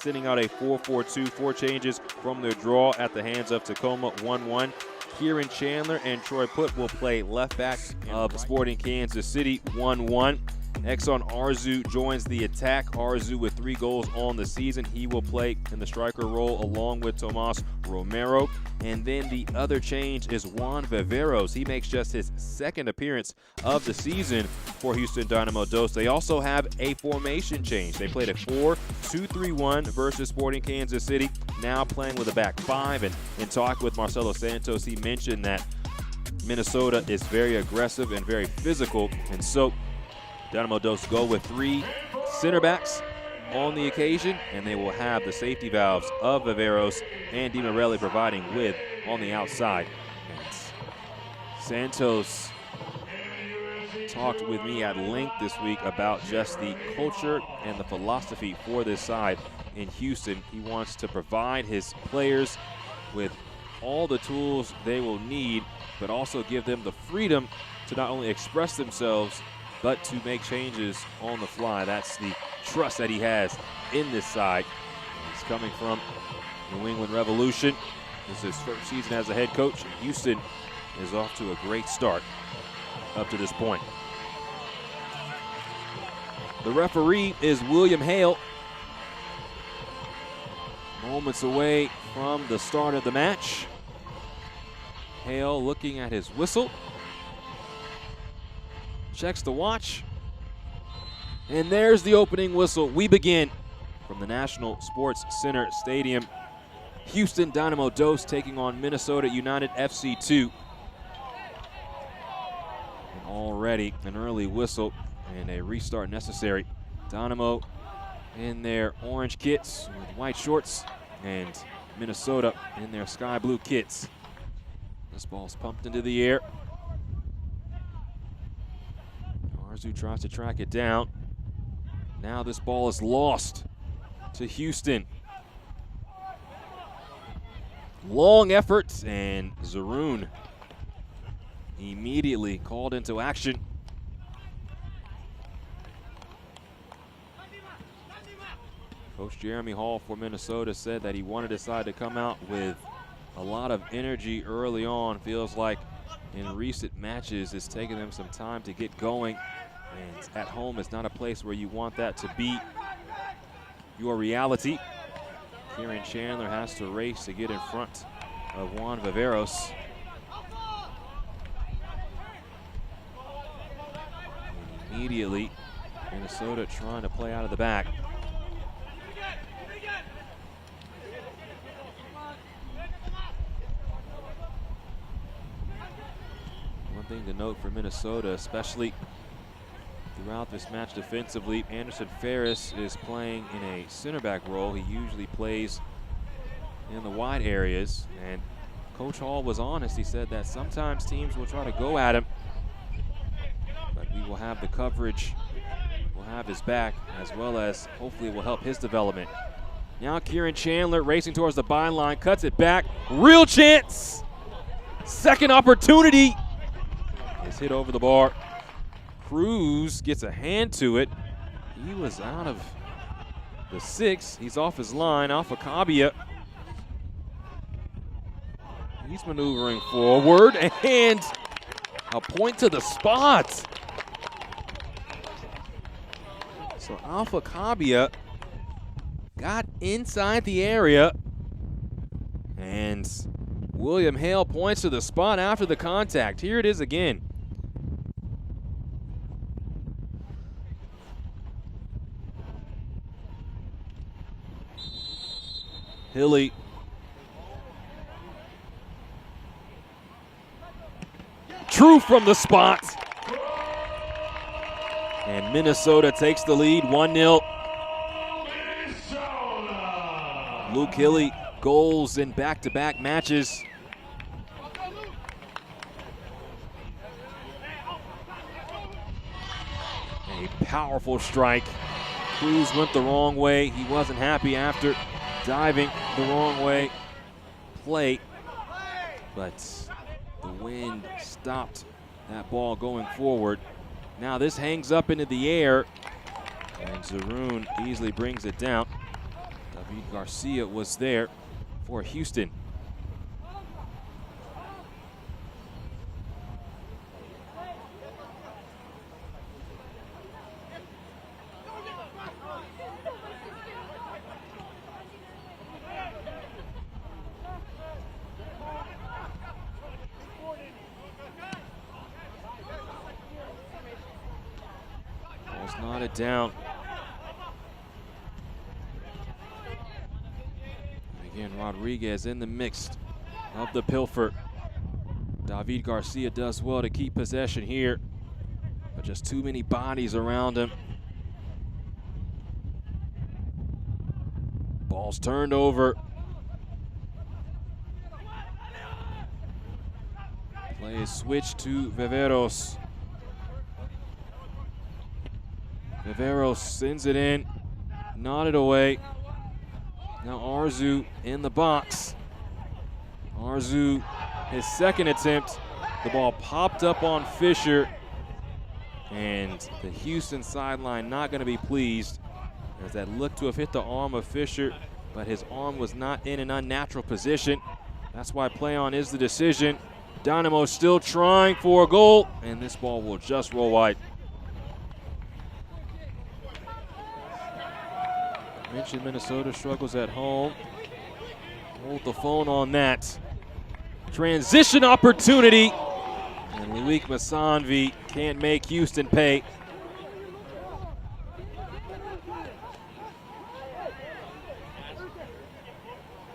sending out a 4-4-2, 4 changes from their draw at the hands of Tacoma, 1-1. Kieran Chandler and Troy Putt will play left back of Sporting Kansas City, 1-1. Exxon Arzu joins the attack. Arzu with 3 goals on the season. He will play in the striker role along with Tomas Romero. And then the other change is Juan Viveros. He makes just his 2nd appearance of the season for Houston Dynamo Dos. They also have a formation change. They played a 4-2-3-1 versus Sporting Kansas City, now playing with a back 5. And in talk with Marcelo Santos, he mentioned that Minnesota is very aggressive and very physical, and so Dynamo Dos go with 3 center backs on the occasion, and they will have the safety valves of Viveros and Di Morelli providing width on the outside. And Santos talked with me at length this week about just the culture and the philosophy for this side in Houston. He wants to provide his players with all the tools they will need, but also give them the freedom to not only express themselves, but to make changes on the fly. That's the trust that he has in this side. He's coming from New England Revolution. This is his first season as a head coach. Houston is off to a great start up to this point. The referee is William Hale. Moments away from the start of the match. Hale looking at his whistle. Checks the watch, and there's the opening whistle. We begin from the National Sports Center Stadium. Houston Dynamo Dos taking on Minnesota United FC2. And already an early whistle and a restart necessary. Dynamo in their orange kits with white shorts, and Minnesota in their sky blue kits. This ball's pumped into the air. Arzu tries to track it down. Now this ball is lost to Houston. Long effort, and Zaroon immediately called into action. Coach Jeremy Hall for Minnesota said that he wanted his side to come out with a lot of energy early on. Feels like in recent matches it's taken them some time to get going. And at home is not a place where you want that to be your reality. Kieran Chandler has to race to get in front of Juan Viveros. And immediately, Minnesota trying to play out of the back. One thing to note for Minnesota, especially throughout this match defensively, Anderson Ferris is playing in a center back role. He usually plays in the wide areas, and Coach Hall was honest. He said that sometimes teams will try to go at him, but we will have the coverage, we'll have his back, as well as hopefully will help his development. Now Kieran Chandler racing towards the byline, cuts it back, real chance! Second opportunity! Is hit over the bar. Cruz gets a hand to it. He was out of the 6. He's off his line. Alpha Cabia. He's maneuvering forward, and a point to the spot. So Alpha Cabia got inside the area, and William Hale points to the spot after the contact. Here it is again. Hilly. True from the spot. And Minnesota takes the lead, 1-0. Luke Hilly, goals in back-to-back matches. A powerful strike. Cruz went the wrong way. He wasn't happy after diving the wrong way play, but the wind stopped that ball going forward. Now this hangs up into the air, and Zaroon easily brings it down. David Garcia was there for Houston. Ball's knotted down. Again, Rodriguez in the mix of the pilfer. David Garcia does well to keep possession here, but just too many bodies around him. Ball's turned over. Play is switched to Viveros. Viveros sends it in, nodded away. Now Arzu in the box. Arzu, his second attempt. The ball popped up on Fisher, and the Houston sideline not going to be pleased, as that looked to have hit the arm of Fisher, but his arm was not in an unnatural position. That's why play on is the decision. Dynamo still trying for a goal, and this ball will just roll wide. Mentioned Minnesota struggles at home. Hold the phone on that. Transition opportunity. And Loic Massanvi can't make Houston pay.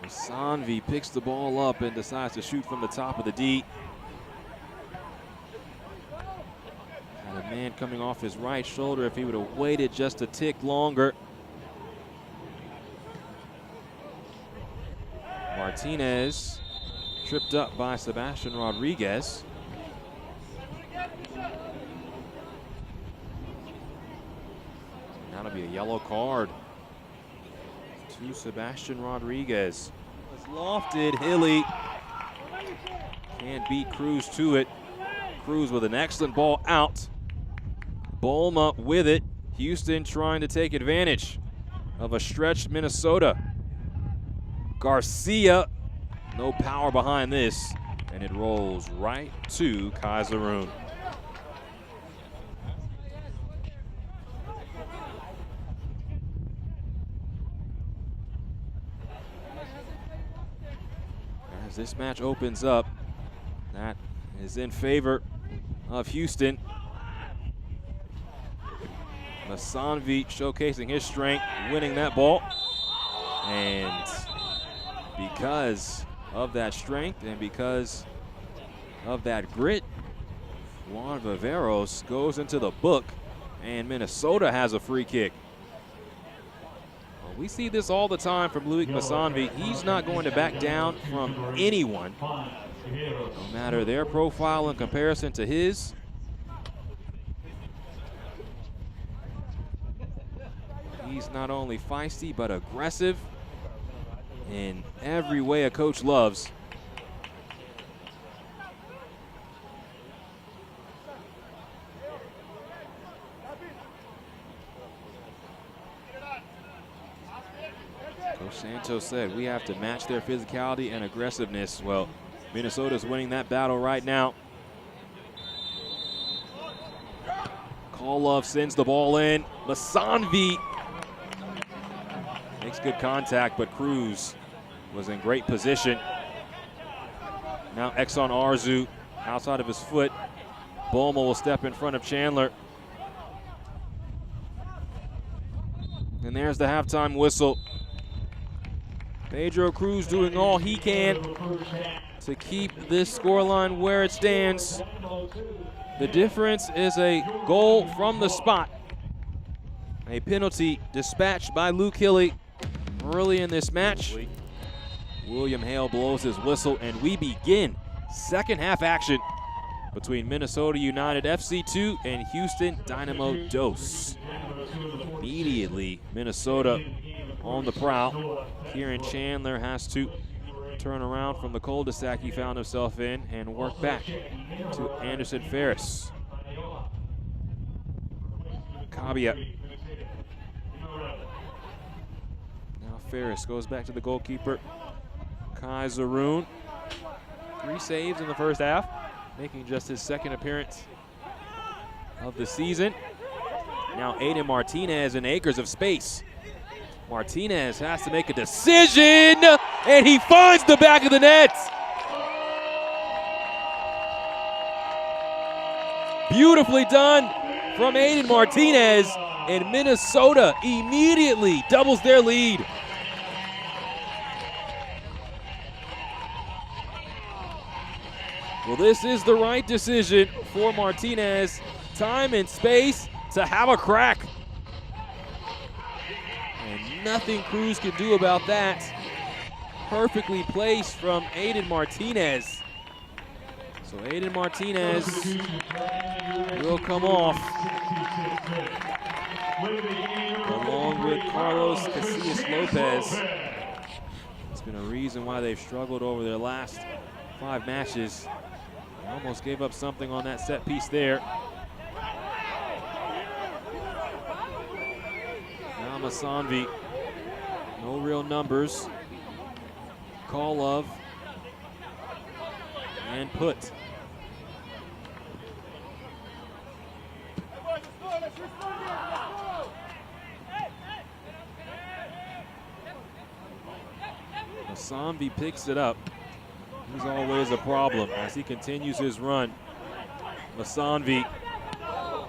Massanvi picks the ball up and decides to shoot from the top of the D. Had a man coming off his right shoulder. If he would have waited just a tick longer. Martinez tripped up by Sebastian Rodriguez. That'll be a yellow card to Sebastian Rodriguez. Was lofted, Hilly can't beat Cruz to it. Cruz with an excellent ball out. Bulma with it. Houston trying to take advantage of a stretched Minnesota. Garcia, no power behind this, and it rolls right to Kaiserun. As this match opens up, that is in favor of Houston. Massanvi showcasing his strength, winning that ball. And because of that strength and because of that grit, Juan Viveros goes into the book, and Minnesota has a free kick. Well, we see this all the time from Loic Massanvi. He's not going to back down from anyone, no matter their profile in comparison to his. He's not only feisty, but aggressive in every way a coach loves. Coach Santos said we have to match their physicality and aggressiveness. Well, Minnesota's winning that battle right now. Koloff sends the ball in. Massanvi makes good contact, but Cruz was in great position. Now Exxon Arzu outside of his foot. Bulma will step in front of Chandler. And there's the halftime whistle. Pedro Cruz doing all he can to keep this scoreline where it stands. The difference is a goal from the spot. A penalty dispatched by Luke Hilly early in this match. William Hale blows his whistle, and we begin second half action between Minnesota United FC2 and Houston Dynamo Dos. Immediately, Minnesota on the prowl. Kieran Chandler has to turn around from the cul-de-sac he found himself in and work back to Anderson Ferris. Cabia. Now Ferris goes back to the goalkeeper, Kai Zaroon. 3 saves in the first half, making just his 2nd appearance of the season. Now Aiden Martinez in acres of space. Martinez has to make a decision, and he finds the back of the net. Beautifully done from Aiden Martinez, and Minnesota immediately doubles their lead. Well, this is the right decision for Martinez. Time and space to have a crack. And nothing Cruz can do about that. Perfectly placed from Aiden Martinez. So Aiden Martinez will come off, along with Carlos Casillas Lopez. It's been a reason why they've struggled over their last 5 matches. They almost gave up something on that set piece there. Now Masanvi, no real numbers. Call of and put. Masanvi picks it up. He's always a problem as he continues his run. Masanvi,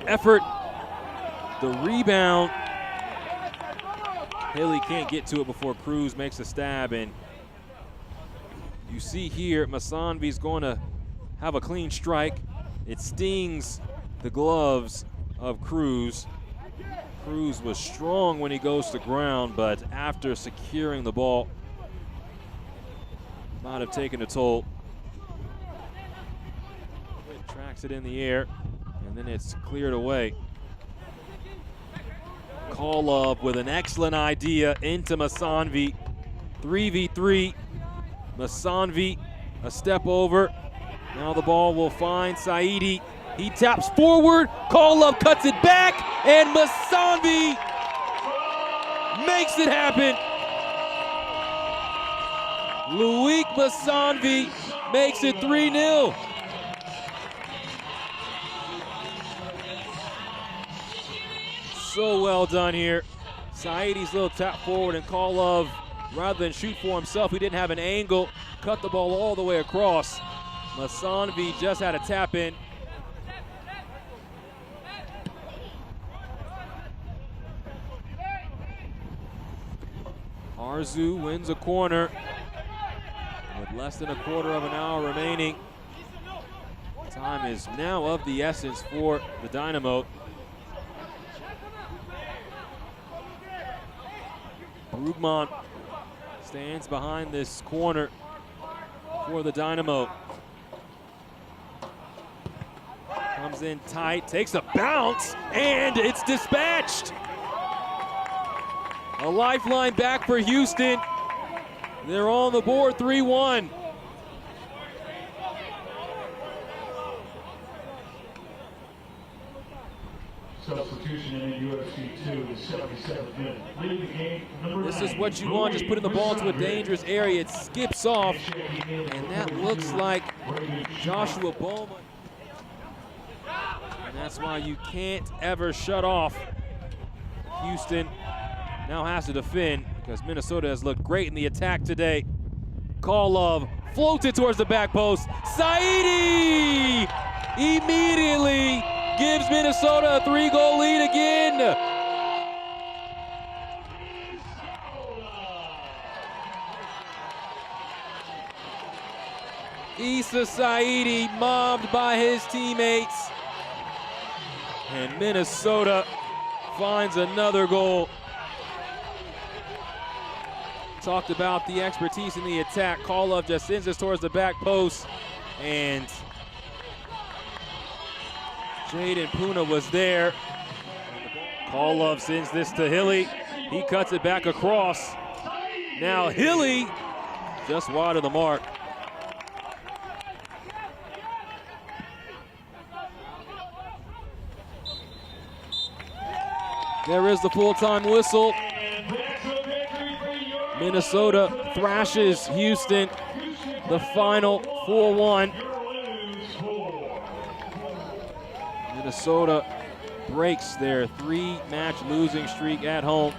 effort, the rebound. Haley can't get to it before Cruz makes a stab, and you see here Masanvi's going to have a clean strike. It stings the gloves of Cruz. Cruz was strong when he goes to ground, but after securing the ball, might have taken a toll. It tracks it in the air, and then it's cleared away. Kolov with an excellent idea into Masanvi. 3v3. Masanvi, a step over. Now the ball will find Saidi. He taps forward. Kolov cuts it back, and Masanvi makes it happen. Loic Masanvi makes it 3-0. So well done here. Saidi's little tap forward, and Kolov, rather than shoot for himself, he didn't have an angle, cut the ball all the way across. Masanvi just had a tap in. Arzu wins a corner with less than a quarter of an hour remaining. Time is now of the essence for the Dynamo. Brugman stands behind this corner for the Dynamo. Comes in tight, takes a bounce, and it's dispatched. A lifeline back for Houston. They're on the board, 3-1. Substitution in MNUFC2 is 77th minute. Leading the game, This is what you want, just putting the ball into a dangerous area. It skips off, and that looks like Joshua Bowman. And that's why you can't ever shut off. Houston now has to defend because Minnesota has looked great in the attack today. Kolov floats it towards the back post. Saidi immediately gives Minnesota a 3-goal lead again. Issa Saidi mobbed by his teammates. And Minnesota finds another goal. Talked about the expertise in the attack. Kolov just sends us towards the back post, and Jaden Puna was there. Kolov sends this to Hilly. He cuts it back across. Now Hilly just wide of the mark. There is the full-time whistle. Minnesota thrashes Houston. The final 4-1. Minnesota breaks their 3-match losing streak at home.